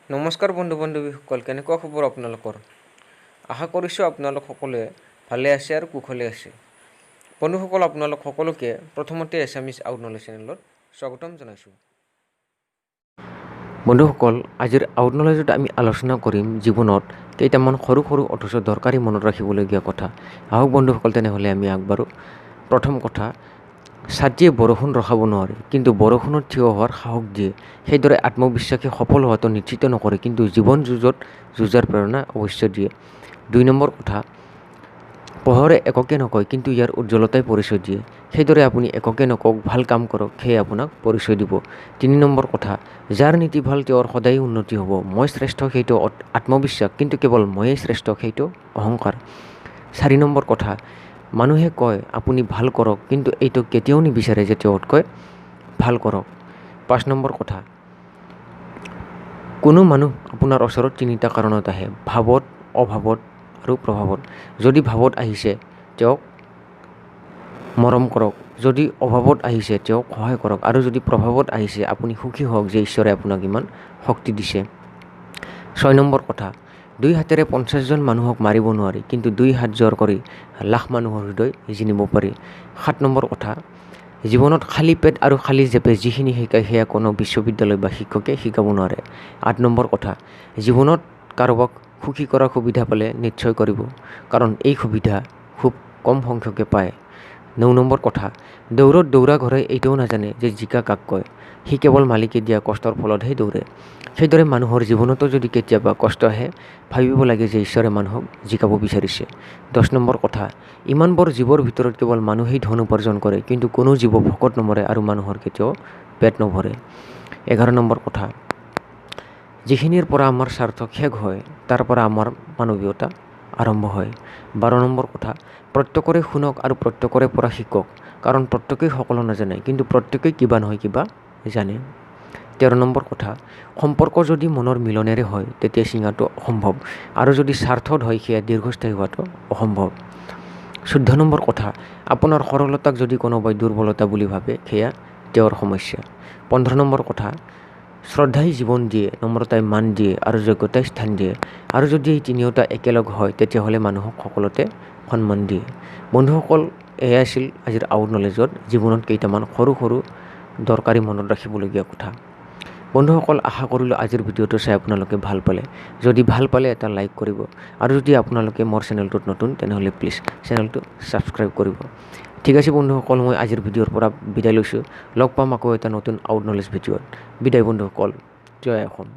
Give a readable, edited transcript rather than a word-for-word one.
নমস্কাৰ বন্ধু বান্ধৱীসকল, কেনেকুৱা খবৰ আপোনালোকৰ? আশা কৰিছোঁ আপোনালোক সকলোৱে ভালে আছে আৰু কুশলে আছে। বন্ধুসকল, আপোনালোক সকলোকে প্ৰথমতে এছামিজ আউটনলেজ চেনেলত স্বাগতম জনাইছোঁ। বন্ধুসকল, আজিৰ আউটনলেজত আমি আলোচনা কৰিম জীৱনত কেইটামান সৰু সৰু অথচ দৰকাৰী মনত ৰাখিবলগীয়া কথা। আহক বন্ধুসকল, তেনেহ'লে আমি আগবাঢ়ো। প্ৰথম কথা, ছাতিয়ে বৰষুণ ৰখাব নোৱাৰে, কিন্তু বৰষুণত থিয় হোৱাৰ সাহস দিয়ে। সেইদৰে আত্মবিশ্বাসে সফল হোৱাটো নিশ্চিত নকৰে, কিন্তু জীৱন যুঁজত যুঁজাৰ প্ৰেৰণা অৱশ্য দিয়ে। 2 নম্বৰ কথা, পোহৰে এককে নকয়, কিন্তু ইয়াৰ উজ্জ্বলতাই পৰিচয় দিয়ে। সেইদৰে আপুনি এককে নকওক, ভাল কাম কৰক, সেয়ে আপোনাক পৰিচয় দিব। 3 নম্বৰ কথা, যাৰ নীতি ভাল তেওঁৰ সদায় উন্নতি হ'ব। মই শ্ৰেষ্ঠ সেইটো আত্মবিশ্বাস, কিন্তু কেৱল ময়েই শ্ৰেষ্ঠ সেইটো অহংকাৰ। 4 নম্বৰ কথা, মানুহে কয় আপুনি ভাল কৰক, কিন্তু এইটো কেতিয়াও নিবিচাৰে যে তেওঁতকৈ ভাল কৰক। 5 নম্বৰ কথা, কোনো মানুহ আপোনাৰ ওচৰত 3টা কাৰণত আহে: ভাৱত, অভাৱত আৰু প্ৰভাৱত। যদি ভাৱত আহিছে তেওঁক মৰম কৰক, যদি অভাৱত আহিছে তেওঁক সহায় কৰক, আৰু যদি প্ৰভাৱত আহিছে আপুনি সুখী হওক যে ঈশ্বৰে আপোনাক ইমান শক্তি দিছে। 6 নম্বৰ কথা, 2 হাতেৰে 50জন মানুহক মাৰিব নোৱাৰি, কিন্তু 2 হাত জোৰ কৰি লাখ মানুহৰ হৃদয় জিনিব পাৰি। 7 নম্বৰ কথা, জীৱনত খালী পেট আৰু খালী জেপে যিখিনি শিকায় সেয়া কোনো বিশ্ববিদ্যালয় বা শিক্ষকে শিকাব নোৱাৰে। 8 নম্বৰ কথা, জীৱনত কাৰোবাক সুখী কৰাৰ সুবিধা পালে নিশ্চয় কৰিব, কাৰণ এই সুবিধা খুব কম সংখ্যকে পায়। 9 নম্বৰ কথা, দৌৰত দৌৰা ঘৰে এইটোও নাজানে যে জিকা কাক কয়, সি কেৱল মালিকে দিয়া কষ্টৰ ফলতহে দৌৰে। সেইদৰে মানুহৰ জীৱনতো যদি কেতিয়াবা কষ্ট আহে, ভাবিব লাগে যে ঈশ্বৰে মানুহক জিকাব বিচাৰিছে। 10 নম্বৰ কথা, ইমানবোৰ জীৱৰ ভিতৰত কেৱল মানুহেই ধন উপাৰ্জন কৰে, কিন্তু কোনো জীৱ ভোকত নমৰে আৰু মানুহৰ কেতিয়াও পেট নভৰে। 11 নম্বৰ কথা, যিখিনিৰ পৰা আমাৰ স্বাৰ্থ শেষ হয় তাৰ পৰা আমাৰ মানৱীয়তা আৰম্ভ হয়। 12 নম্বৰ কথা, প্ৰত্যেকৰে শুনক আৰু প্ৰত্যেকৰে পৰা শিকক, কাৰণ প্ৰত্যেকেই সকলো নাজানে, কিন্তু প্ৰত্যেকেই কিবা নহয় কিবা জানে। 13 নম্বৰ কথা, সম্পৰ্ক যদি মনৰ মিলনেৰে হয় তেতিয়া ছিঙাটো অসম্ভৱ, আৰু যদি স্বাৰ্থত হয় সেয়া দীৰ্ঘস্থায়ী হোৱাটো অসম্ভৱ। 14 নম্বৰ কথা, আপোনাৰ সৰলতাক যদি কোনোবাই দুৰ্বলতা বুলি ভাবে সেয়া তেওঁৰ সমস্যা। 15 নম্বৰ কথা, শ্ৰদ্ধাই জীৱন দিয়ে, নম্ৰতাই মান দিয়ে আৰু যোগ্যতাই স্থান দিয়ে, আৰু যদি এই তিনিওটা একেলগ হয় তেতিয়াহ'লে মানুহক সকলোতে সন্মান দিয়ে। বন্ধুসকল, এয়া আছিল আজিৰ আউটনলেজত জীৱনত কেইটামান সৰু সৰু দৰকাৰী মনত ৰাখিবলগীয়া কথা। বন্ধুসকল, আশা কৰিলোঁ আজিৰ ভিডিঅ'টো চাই আপোনালোকে ভাল পালে। যদি ভাল পালে এটা লাইক কৰিব, আৰু যদি আপোনালোকে মোৰ চেনেলটোত নতুন তেনেহ'লে প্লিজ চেনেলটো ছাবস্ক্ৰাইব কৰিব। ঠিক আছে বন্ধুসকল, মই আজিৰ ভিডিঅ'ৰ পৰা বিদায় লৈছোঁ। লগ পাম আকৌ এটা নতুন আউটনলেজ ভিডিঅ'ত। বিদায় বন্ধুসকল, জয় অসম।